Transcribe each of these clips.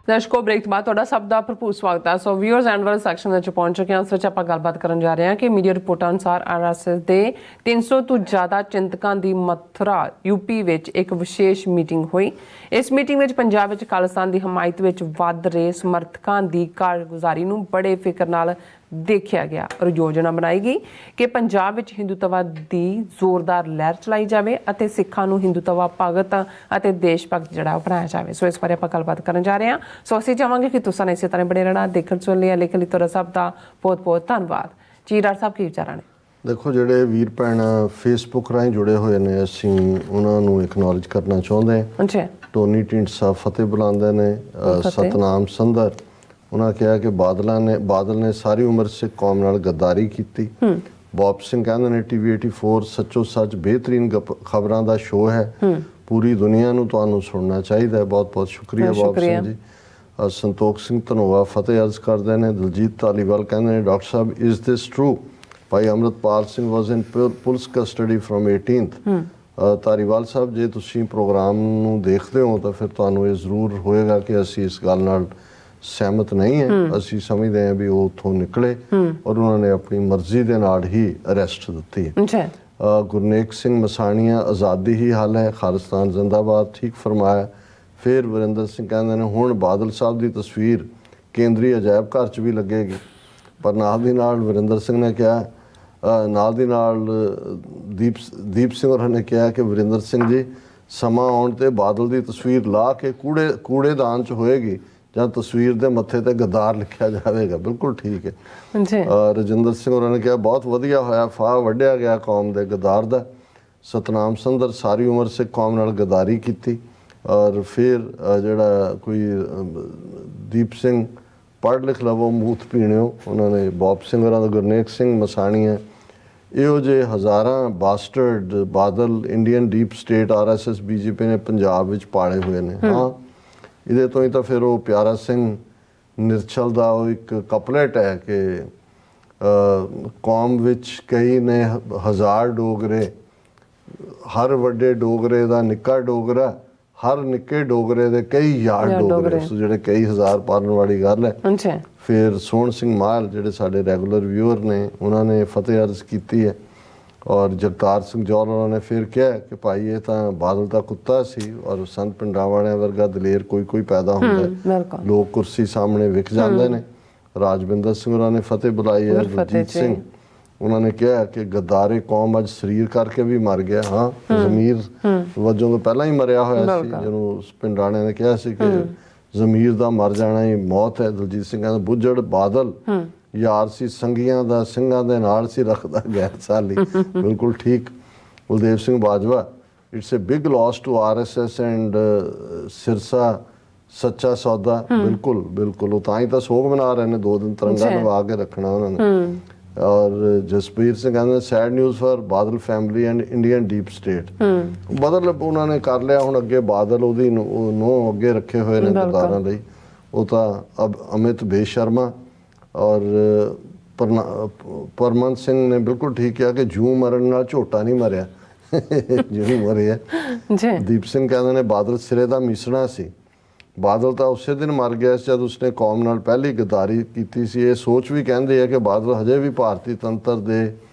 ਦਰਸ਼ਕੋ break ਤੋਂ ਬਾਅਦ ਤੁਹਾਡਾ ਸਭ ਦਾ ਭਰਪੂਰ ਸਵਾਗਤ ਹੈ। ਸੋ ਵਿਊਅਰਸ ਐਂਡ ਵਾਲੇ ਸੈਕਸ਼ਨ ਵਿੱਚ ਪਹੁੰਚ ਚੁੱਕੇ ਹਾਂ। ਇਸ ਵਿੱਚ ਆਪਾਂ ਗੱਲਬਾਤ ਕਰਨ ਜਾ ਰਹੇ ਹਾਂ ਕਿ ਮੀਡੀਆ ਰਿਪੋਰਟਾਂ ਅਨੁਸਾਰ ਆਰਐਸਐਸ ਦੇ 300 ਤੋਂ ਜ਼ਿਆਦਾ ਚਿੰਤਕਾਂ ਦੀ ਮਥੁਰਾ ਯੂਪੀ ਵਿੱਚ ਇੱਕ ਵਿਸ਼ੇਸ਼ ਮੀਟਿੰਗ ਹੋਈ। ਇਸ ਮੀਟਿੰਗ ਵਿੱਚ ਪੰਜਾਬ ਵਿੱਚ ਖਾਲਿਸਤਾਨ ਦੀ ਹਮਾਇਤ ਵਿੱਚ ਵੱਧ ਰਹੇ ਸਮਰਥਕਾਂ ਦੀ ਕਾਰਗੁਜ਼ਾਰੀ ਨੂੰ ਬੜੇ ਫਿਕਰ ਨਾਲ ਦੇਖਿਆ ਗਿਆ ਔਰ ਯੋਜਨਾ ਬਣਾਈ ਗਈ ਕਿ ਪੰਜਾਬ ਵਿੱਚ ਹਿੰਦੂਤਵਾ ਦੀ ਜ਼ੋਰਦਾਰ ਲਹਿਰ ਚਲਾਈ ਜਾਵੇ ਅਤੇ ਸਿੱਖਾਂ ਨੂੰ ਹਿੰਦੂਤਵਾ ਭਗਤ ਅਤੇ ਦੇਸ਼ ਭਗਤ ਜਿਹੜਾ ਬਣਾਇਆ ਜਾਵੇ। ਸੋ ਇਸ ਬਾਰੇ ਆਪਾਂ ਗੱਲਬਾਤ ਕਰਨ ਜਾ ਰਹੇ ਹਾਂ। ਸੋ ਅਸੀਂ ਚਾਹਾਂਗੇ ਕਿ ਤੁਸੀਂ ਇਸੇ ਤਰ੍ਹਾਂ ਬਣੇ ਰਹਿਣਾ। ਦੇਖਣ ਸੁਣ ਲਿਆ ਲੇਖਣ ਲਈ ਤੁਹਾਡਾ ਸਭ ਦਾ ਬਹੁਤ ਬਹੁਤ ਧੰਨਵਾਦ ਜੀ। ਡਾਕਟਰ ਸਾਹਿਬ ਕੀ ਵਿਚਾਰਾਂ ਨੇ? ਦੇਖੋ, ਜਿਹੜੇ ਵੀਰ ਭੈਣ ਫੇਸਬੁੱਕ ਰਾਹੀਂ ਜੁੜੇ ਹੋਏ ਨੇ, ਅਸੀਂ ਉਹਨਾਂ ਨੂੰ ਐਕਨੋਲਜ ਕਰਨਾ ਚਾਹੁੰਦੇ ਹਾਂ। ਅੱਛਾ। ਟੋਨੀ ਢੀਂਡਸਾ ਫਤਿਹ ਬੁਲਾਉਂਦੇ ਨੇ, ਸਤਨਾਮ ਸੰਧਰ ਉਹਨਾਂ ਕਿਹਾ ਕਿ ਬਾਦਲ ਨੇ ਸਾਰੀ ਉਮਰ ਸਿੱਖ ਕੌਮ ਨਾਲ ਗੱਦਾਰੀ ਕੀਤੀ। ਬੌਬ ਸਿੰਘ ਕਹਿੰਦੇ ਨੇ ਟੀਵੀ 84 ਸੱਚੋ ਸੱਚ ਬਿਹਤਰੀਨ ਖਬਰਾਂ ਦਾ ਸ਼ੋਅ ਹੈ, ਪੂਰੀ ਦੁਨੀਆ ਨੂੰ ਤੁਹਾਨੂੰ ਸੁਣਨਾ ਚਾਹੀਦਾ ਹੈ। ਬਹੁਤ ਬਹੁਤ ਸ਼ੁਕਰੀਆ ਬੌਬ ਸਿੰਘ ਜੀ। ਸੰਤੋਖ ਸਿੰਘ ਧਨੋਆ ਫਤਿਹ ਅਰਜ਼ ਕਰਦੇ ਨੇ। ਦਲਜੀਤ ਧਾਲੀਵਾਲ ਕਹਿੰਦੇ ਨੇ doctor sahib is this true? Bhai Amritpal Singh was in police custody from 18th। Dhariwal sahib, ਜੇ ਤੁਸੀਂ ਪ੍ਰੋਗਰਾਮ ਨੂੰ ਦੇਖਦੇ ਹੋ ਤਾਂ ਫਿਰ ਤੁਹਾਨੂੰ ਇਹ ਜ਼ਰੂਰ ਹੋਏਗਾ ਕਿ ਅਸੀਂ ਇਸ ਗੱਲ ਨਾਲ ਸਹਿਮਤ ਨਹੀਂ ਹੈ। ਅਸੀਂ ਸਮਝਦੇ ਹਾਂ ਵੀ ਉਹ ਉੱਥੋਂ ਨਿਕਲੇ ਔਰ ਉਹਨਾਂ ਨੇ ਆਪਣੀ ਮਰਜ਼ੀ ਦੇ ਨਾਲ ਹੀ ਅਰੈਸਟ ਦਿੱਤੀ ਹੈ। ਗੁਰਨੇਕ ਸਿੰਘ ਮਸਾਣੀਆ ਆਜ਼ਾਦੀ ਹੀ ਹੱਲ ਹੈ, ਖਾਲਿਸਤਾਨ ਜ਼ਿੰਦਾਬਾਦ, ਠੀਕ ਫਰਮਾਇਆ। ਫਿਰ ਵਰਿੰਦਰ ਸਿੰਘ ਕਹਿੰਦੇ ਨੇ ਹੁਣ ਬਾਦਲ ਸਾਹਿਬ ਦੀ ਤਸਵੀਰ ਕੇਂਦਰੀ ਅਜਾਇਬ ਘਰ 'ਚ ਵੀ ਲੱਗੇਗੀ। ਪਰ ਨਾਲ ਦੀ ਨਾਲ ਵਰਿੰਦਰ ਸਿੰਘ ਨੇ ਕਿਹਾ, ਨਾਲ ਦੀ ਨਾਲ ਦੀਪ ਸਿੰਘ ਹੋਰਾਂ ਨੇ ਕਿਹਾ ਕਿ ਵਰਿੰਦਰ ਸਿੰਘ ਜੀ ਸਮਾਂ ਆਉਣ 'ਤੇ ਬਾਦਲ ਦੀ ਤਸਵੀਰ ਲਾ ਕੇ ਕੂੜੇਦਾਨ 'ਚ ਹੋਏਗੀ ਜਾਂ ਤਸਵੀਰ ਦੇ ਮੱਥੇ ਤੇ ਗੱਦਾਰ ਲਿਖਿਆ ਜਾਵੇਗਾ। ਬਿਲਕੁਲ ਠੀਕ ਹੈ। ਰਜਿੰਦਰ ਸਿੰਘ ਹੋਰਾਂ ਨੇ ਕਿਹਾ ਬਹੁਤ ਵਧੀਆ ਹੋਇਆ, ਫਾਹ ਵੱਢਿਆ ਗਿਆ ਕੌਮ ਦੇ ਗੱਦਾਰ ਦਾ। ਸਤਨਾਮ ਸੰਧਰ ਸਾਰੀ ਉਮਰ ਸਿੱਖ ਕੌਮ ਨਾਲ ਗੱਦਾਰੀ ਕੀਤੀ। ਔਰ ਫਿਰ ਜਿਹੜਾ ਕੋਈ ਦੀਪ ਸਿੰਘ ਪੜ੍ਹ ਲਿਖ ਲਵੋ ਮੂਤ ਪੀਣਿਓ, ਉਹਨਾਂ ਨੇ ਬੌਬ ਸਿੰਘ ਹੋਰਾਂ ਦਾ, ਗੁਰਨੇਕ ਸਿੰਘ ਮਸਾਣੀਆ, ਇਹੋ ਜਿਹੇ ਹਜ਼ਾਰਾਂ bastard Badal Indian deep state RSS BJP ਨੇ ਪੰਜਾਬ ਵਿੱਚ ਪਾਲੇ ਹੋਏ ਨੇ। ਹਾਂ, ਇਹਦੇ ਤੋਂ ਹੀ ਤਾਂ ਫਿਰ ਉਹ ਪਿਆਰਾ ਸਿੰਘ ਨਿਰਛਲ ਦਾ ਉਹ ਇੱਕ ਕਪਲੇਟ ਹੈ ਕਿ ਕੌਮ ਵਿੱਚ ਕਈ ਨੇ ਹਜ਼ਾਰ ਡੋਗਰੇ, ਹਰ ਵੱਡੇ ਡੋਗਰੇ ਦਾ ਨਿੱਕਾ ਡੋਗਰਾ, ਹਰ ਨਿੱਕੇ ਡੋਗਰੇ ਦੇ ਕਈ ਹਜ਼ਾਰ ਡੋਗਰੇ। ਸੋ ਜਿਹੜੇ ਕਈ ਹਜ਼ਾਰ ਪਾਲਣ ਵਾਲੀ ਗੱਲ ਹੈ। ਫਿਰ ਸੋਹਣ ਸਿੰਘ ਮਾਲ ਜਿਹੜੇ ਸਾਡੇ ਰੈਗੂਲਰ ਵਿਊਅਰ ਨੇ, ਉਹਨਾਂ ਨੇ ਫਤਿਹ ਅਰਜ਼ ਕੀਤੀ ਹੈ। ਔਰ ਜਗਤਾਰ ਸਿੰਘ ਜੌਹਲ ਉਹਨਾਂ ਨੇ ਫਿਰ ਕਿਹਾ ਕਿ ਭਾਈ ਇਹ ਤਾਂ ਬਾਦਲ ਦਾ ਕੁੱਤਾ ਸੀ ਔਰ ਸੰਤ ਪਿੰਡਾਂ ਵਰਗਾ ਦਲੇਰ ਕੋਈ ਪੈਦਾ ਹੁੰਦਾ, ਲੋਕ ਕੁਰਸੀ ਸਾਹਮਣੇ ਵਿਕ ਜਾਂਦੇ ਨੇ। ਰਾਜਵਿੰਦਰ ਸਿੰਘ ਉਹਨਾਂ ਨੇ ਫਤਿਹ ਬੁਲਾਈ ਹੈ। ਗੁਰਜੀਤ ਸਿੰਘ ਉਹਨਾਂ ਨੇ ਕਿਹਾ ਕਿ ਗੱਦਾਰੇ ਕੌਮ ਅੱਜ ਸਰੀਰ ਕਰਕੇ ਵੀ ਮਰ ਗਿਆ। ਹਾਂ, ਜ਼ਮੀਰ ਵਜੋਂ ਤੋਂ ਪਹਿਲਾਂ ਹੀ ਮਰਿਆ ਹੋਇਆ ਸੀ, ਜਿਹਨੂੰ ਪਿੰਡਾਣਿਆਂ ਨੇ ਕਿਹਾ ਸੀ ਕਿ ਜ਼ਮੀਰ ਦਾ ਮਰ ਜਾਣਾ ਹੀ ਮੌਤ ਹੈ। ਦਲਜੀਤ ਸਿੰਘ ਕਹਿੰਦਾ ਬੁੱਝੜ ਬਾਦਲ ਯਾਰ ਸੀ ਸੰਗੀਆਂ ਦਾ, ਸਿੰਘਾਂ ਦੇ ਨਾਲ ਸੀ ਰੱਖਦਾ ਗੈਰ ਸਾਲੀ। ਬਿਲਕੁਲ ਠੀਕ। Kuldeep Singh Bajwa, it's a big loss to RSS and Sirsa Sacha Sauda. ਬਿਲਕੁਲ ਬਿਲਕੁਲ, ਉਹ ਤਾਂ ਹੀ ਤਾਂ ਸੋਗ ਮਨਾ ਰਹੇ ਨੇ, 2 ਦਿਨ ਤਿਰੰਗਾ ਲਵਾ ਕੇ ਰੱਖਣਾ ਉਹਨਾਂ ਨੇ। ਔਰ ਜਸਪੀਰ ਸਿੰਘ ਕਹਿੰਦੇ sad news for Badal family and Indian deep state. ਬਦਲ ਉਹਨਾਂ ਨੇ ਕਰ ਲਿਆ, ਹੁਣ ਅੱਗੇ ਬਾਦਲ ਉਹਦੀ ਨੋ ਅੱਗੇ ਰੱਖੇ ਹੋਏ ਨੇ ਗੱਦਾਰਾਂ ਲਈ। ਉਹ ਤਾਂ ਅਮਿਤ ਬੇਸ਼ਰਮਾ ਔਰ ਪਰਮਨ ਸਿੰਘ ਨੇ ਬਿਲਕੁਲ ਠੀਕ ਕਿਹਾ ਕਿ ਜੂ ਮਰਨ ਨਾਲ ਝੋਟਾ ਨਹੀਂ ਮਰਿਆ, ਜੂ ਮਰਿਆ। ਦੀਪ ਸਿੰਘ ਕਹਿੰਦੇ ਨੇ ਬਾਦਲ ਸਿਰੇ ਦਾ ਮੀਸਣਾ ਸੀ। ਬਾਦਲ ਤਾਂ ਉਸੇ ਦਿਨ ਮਰ ਗਿਆ ਜਦ ਉਸਨੇ ਕੌਮ ਨਾਲ ਪਹਿਲੀ ਗੱਦਾਰੀ ਕੀਤੀ ਸੀ। ਇਹ ਸੋਚ ਵੀ ਕਹਿੰਦੇ ਆ ਕਿ ਬਾਦਲ ਹਜੇ ਵੀ ਭਾਰਤੀ ਤੰਤਰ ਦੇ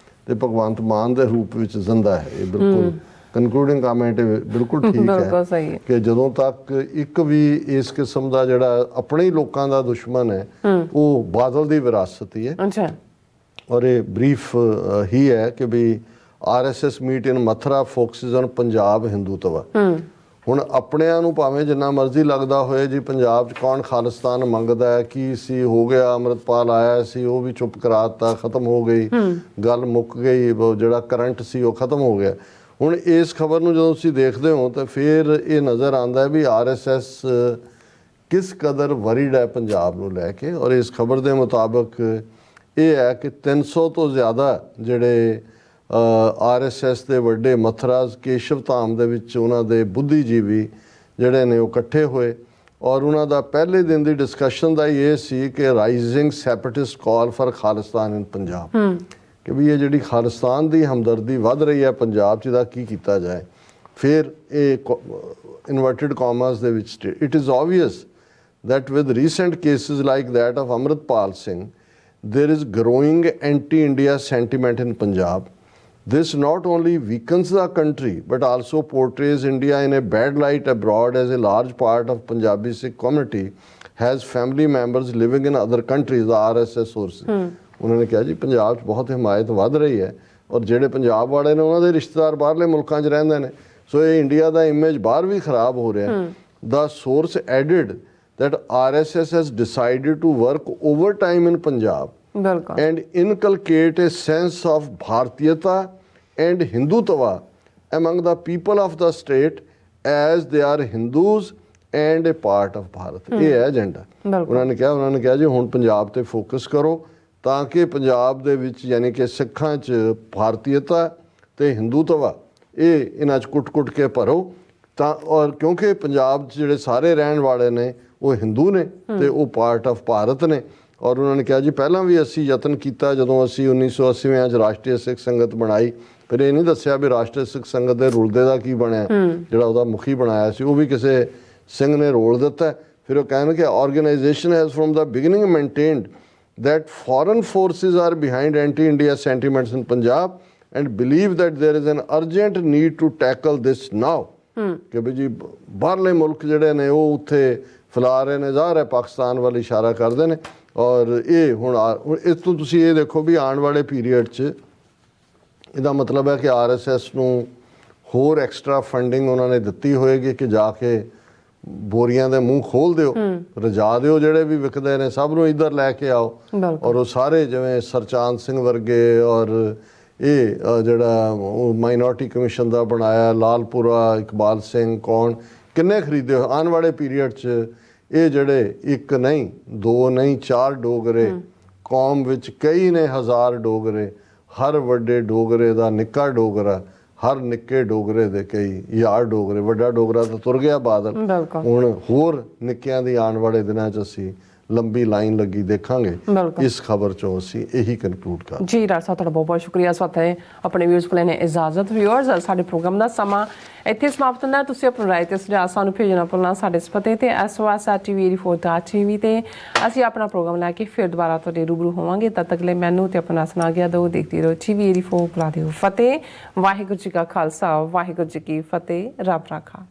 ਤੇ ਭਗਵੰਤ ਮਾਨ ਦੇ ਰੂਪ ਵਿੱਚ ਜ਼ਿੰਦਾ ਹੈ। ਇਹ ਬਿਲਕੁਲ ਕਨਕਲੂਡਿੰਗ ਕਮੈਂਟ ਬਿਲਕੁਲ ਠੀਕ ਹੈ ਕਿ ਜਦੋਂ ਤੱਕ ਇੱਕ ਵੀ ਇਸ ਕਿਸਮ ਦਾ ਜਿਹੜਾ ਆਪਣੇ ਹੀ ਲੋਕਾਂ ਦਾ ਦੁਸ਼ਮਣ ਹੈ ਉਹ ਬਾਦਲ ਦੀ ਵਿਰਾਸਤ ਹੀ ਹੈ। ਔਰ ਇਹ ਬਰੀਫ ਹੀ ਹੈ ਕਿ ਵੀ RSS meet in Mathura focuses on Punjab Hindutva. ਹੁਣ ਆਪਣਿਆਂ ਨੂੰ ਭਾਵੇਂ ਜਿੰਨਾ ਮਰਜ਼ੀ ਲੱਗਦਾ ਹੋਏ ਜੀ ਪੰਜਾਬ 'ਚ ਕੌਣ ਖਾਲਿਸਤਾਨ ਮੰਗਦਾ ਹੈ, ਕੀ ਸੀ ਹੋ ਗਿਆ, ਅੰਮ੍ਰਿਤਪਾਲ ਆਇਆ ਸੀ ਉਹ ਵੀ ਚੁੱਪ ਕਰਾਤਾ, ਖਤਮ ਹੋ ਗਈ ਗੱਲ, ਮੁੱਕ ਗਈ, ਜਿਹੜਾ ਕਰੰਟ ਸੀ ਉਹ ਖਤਮ ਹੋ ਗਿਆ। ਹੁਣ ਇਸ ਖਬਰ ਨੂੰ ਜਦੋਂ ਤੁਸੀਂ ਦੇਖਦੇ ਹੋ ਤਾਂ ਫਿਰ ਇਹ ਨਜ਼ਰ ਆਉਂਦਾ ਹੈ ਵੀ ਆਰਐਸਐਸ ਕਿਸ ਕਦਰ ਵਰੀਡ ਹੈ ਪੰਜਾਬ ਨੂੰ ਲੈ ਕੇ। ਔਰ ਇਸ ਖਬਰ ਦੇ ਮੁਤਾਬਕ ਇਹ ਹੈ ਕਿ 300 ਤੋਂ ਜ਼ਿਆਦਾ ਜਿਹੜੇ ਆਰਐਸਐਸ ਦੇ ਵੱਡੇ ਮਥੁਰਾ ਕੇਸ਼ਵ ਧਾਮ ਦੇ ਵਿੱਚ ਉਹਨਾਂ ਦੇ ਬੁੱਧੀਜੀਵੀ ਜਿਹੜੇ ਨੇ ਉਹ ਇਕੱਠੇ ਹੋਏ। ਔਰ ਉਹਨਾਂ ਦਾ ਪਹਿਲੇ ਦਿਨ ਦੀ ਡਿਸਕਸ਼ਨ ਦਾ ਇਹ ਸੀ ਕਿ rising separatist call for Khalistan in Punjab, ਕਿ ਵੀ ਇਹ ਜਿਹੜੀ ਖਾਲਿਸਤਾਨ ਦੀ ਹਮਦਰਦੀ ਵੱਧ ਰਹੀ ਹੈ ਪੰਜਾਬ 'ਚ, ਇਹਦਾ ਕੀ ਕੀਤਾ ਜਾਏ। ਫਿਰ ਇਹ ਇਨਵਰਟਿਡ ਕਾਮਰਸ ਦੇ ਵਿੱਚ it is obvious that with recent cases like that of Amritpal Singh, there is growing anti-India sentiment in Punjab. This not only weakens the country but also portrays India in a bad light abroad, as a large part of Punjabi Sikh community has family members living in other countries, the RSS sources. उन्होंने कहा जी पंजाब 'ਚ बहुत हिमायत वध रही है और ਜਿਹੜੇ ਪੰਜਾਬ ਵਾਲੇ ਨੇ ਉਹਨਾਂ ਦੇ ਰਿਸ਼ਤੇਦਾਰ ਬਾਹਰਲੇ ਮੁਲਕਾਂ 'ਚ ਰਹਿੰਦੇ ਨੇ, ਸੋ ਇਹ ਇੰਡੀਆ ਦਾ ਇਮੇਜ ਬਾਹਰ ਵੀ ਖਰਾਬ ਹੋ ਰਿਹਾ। The source added that RSS has decided to work overtime in Punjab ਬਿਲਕੁਲ and inculcate a sense of Bhartiyata and Hindutva among the people of the state, as they are Hindus and a part of Bharat. ਇਹ ਹੈ agenda. ਉਹਨਾਂ ਨੇ ਕਿਹਾ ਜੀ ਹੁਣ ਪੰਜਾਬ ਤੇ focus ਕਰੋ ਤਾਂ ਕਿ ਪੰਜਾਬ ਦੇ ਵਿੱਚ ਯਾਨੀ ਕਿ ਸਿੱਖਾਂ 'ਚ ਭਾਰਤੀਅਤਾ ਤੇ ਹਿੰਦੂਤਵਾ ਇਹ ਇਹਨਾਂ 'ਚ ਕੁੱਟ-ਕੁੱਟ ਕੇ ਭਰੋ ਤਾਂ, ਔਰ ਕਿਉਂਕਿ ਪੰਜਾਬ 'ਚ ਜਿਹੜੇ ਸਾਰੇ ਰਹਿਣ ਵਾਲੇ ਨੇ ਉਹ ਹਿੰਦੂ ਨੇ ਤੇ ਉਹ ਪਾਰਟ ਆਫ ਭਾਰਤ ਨੇ। ਔਰ ਉਹਨਾਂ ਨੇ ਕਿਹਾ ਜੀ ਪਹਿਲਾਂ ਵੀ ਅਸੀਂ ਯਤਨ ਕੀਤਾ ਜਦੋਂ ਅਸੀਂ 1980 'ਚ ਰਾਸ਼ਟਰੀ ਸਿੱਖ ਸੰਗਤ ਬਣਾਈ, ਫਿਰ ਇਹ ਨਹੀਂ ਦੱਸਿਆ ਵੀ ਰਾਸ਼ਟਰੀ ਸਿੱਖ ਸੰਗਤ ਦੇ ਰੁਲਦੇ ਦਾ ਕੀ ਬਣਿਆ, ਜਿਹੜਾ ਉਹਦਾ ਮੁਖੀ ਬਣਾਇਆ ਸੀ ਉਹ ਵੀ ਕਿਸੇ ਸਿੰਘ ਨੇ ਰੋਲ ਦਿੱਤਾ। ਫਿਰ ਉਹ ਕਹਿਣ ਕਿ organisation has from the beginning maintained that foreign forces are behind anti-India sentiments in Punjab and believe that there is an urgent need to tackle this now. ਕਿ ਵੀ ਜੀ ਬਾਹਰਲੇ ਮੁਲਕ ਜਿਹੜੇ ਨੇ ਉਹ ਉੱਥੇ ਫੈਲਾ ਰਹੇ ਨੇ, ਜ਼ਾਹਰ ਹੈ ਪਾਕਿਸਤਾਨ ਵੱਲ ਇਸ਼ਾਰਾ ਕਰਦੇ ਨੇ। ਔਰ ਇਹ ਹੁਣ ਇਸ ਤੋਂ ਤੁਸੀਂ ਇਹ ਦੇਖੋ ਵੀ ਆਉਣ ਵਾਲੇ ਪੀਰੀਅਡ 'ਚ ਇਹਦਾ ਮਤਲਬ ਹੈ ਕਿ RSS ਨੂੰ ਹੋਰ ਐਕਸਟਰਾ ਫੰਡਿੰਗ ਉਹਨਾਂ ਨੇ ਦਿੱਤੀ ਹੋਏਗੀ ਕਿ ਜਾ ਕੇ ਬੋਰੀਆਂ ਦੇ ਮੂੰਹ ਖੋਲ ਦਿਓ, ਰਜਾ ਦਿਓ ਜਿਹੜੇ ਵੀ ਵਿਕਦੇ ਨੇ, ਸਭ ਨੂੰ ਇੱਧਰ ਲੈ ਕੇ ਆਓ। ਔਰ ਉਹ ਸਾਰੇ ਜਿਵੇਂ ਸਰਚਾਂਦ ਸਿੰਘ ਵਰਗੇ ਔਰ ਇਹ ਜਿਹੜਾ ਮਾਈਨੋਰਟੀ ਕਮਿਸ਼ਨ ਦਾ ਬਣਾਇਆ ਲਾਲਪੁਰਾ, ਇਕਬਾਲ ਸਿੰਘ, ਕੌਣ ਕਿੰਨੇ ਖਰੀਦੇ ਹੋ ਆਉਣ ਵਾਲੇ ਪੀਰੀਅਡ 'ਚ। ਇਹ ਜਿਹੜੇ ਇੱਕ ਨਹੀਂ, ਦੋ ਨਹੀਂ, ਚਾਰ ਡੋਗਰੇ ਕੌਮ ਵਿੱਚ ਕਈ ਨੇ, ਹਜ਼ਾਰ ਡੋਗਰੇ, ਹਰ ਵੱਡੇ ਡੋਗਰੇ ਦਾ ਨਿੱਕਾ ਡੋਗਰਾ, ਹਰ ਨਿੱਕੇ ਡੋਗਰੇ ਦੇ ਕਈ ਯਾਰ ਡੋਗਰੇ, ਵੱਡਾ ਡੋਗਰਾ ਤਾਂ ਤੁਰ ਗਿਆ ਬਾਦਲ, ਹੁਣ ਹੋਰ ਨਿੱਕਿਆਂ ਦੀ ਆਉਣ ਵਾਲੇ ਦਿਨਾਂ 'ਚ ਅਸੀਂ ਲੰਬੀ ਲਾਈਨ ਲੱਗੀ ਦੇਖਾਂਗੇ। ਇਸ ਖਬਰ 'ਚੋਂ ਅਸੀਂ ਇਹੀ ਕਨਕਲੂਡ ਕਰ ਜੀ। ਡਾਕਟਰ ਸਾਹਿਬ ਤੁਹਾਡਾ ਬਹੁਤ ਬਹੁਤ ਸ਼ੁਕਰੀਆ। ਇਸ ਵਕਤ ਆਪਣੇ ਵਿਊਜ਼ ਕੋਲ ਨੇ ਇਜਾਜ਼ਤ। ਵਿਊਅਰਸ ਸਾਡੇ ਪ੍ਰੋਗਰਾਮ ਦਾ ਸਮਾਂ ਇੱਥੇ ਸਮਾਪਤ ਹੁੰਦਾ। ਤੁਸੀਂ ਆਪਣੀ ਰਾਏ ਤੇ ਸੁਝਾਅ ਸਾਨੂੰ ਭੇਜਣਾ ਭੁੱਲਣਾ ਸਾਡੇ ਇਸ ਪਤੇ ਤੇ SOS@TV84.tv ਤੇ ਅਸੀਂ ਆਪਣਾ ਪ੍ਰੋਗਰਾਮ ਲੈ ਕੇ ਫਿਰ ਦੁਬਾਰਾ ਤੁਹਾਡੇ ਰੂਬਰੂ ਹੋਵਾਂਗੇ। ਤਦ ਤੱਕ ਲਈ ਮੈਨੂੰ ਤੇ ਆਪਣਾ ਸੁਣਾ ਗਿਆ ਦਿਓ। ਦੇਖਦੇ ਰਹੋ TV84। ਬੁਲਾ ਦਿਓ ਫਤਿਹ। ਵਾਹਿਗੁਰੂ ਜੀ ਕਾ ਖਾਲਸਾ, ਵਾਹਿਗੁਰੂ ਜੀ ਕੀ ਫਤਿਹ। ਰੱਬ ਰਾਖਾ।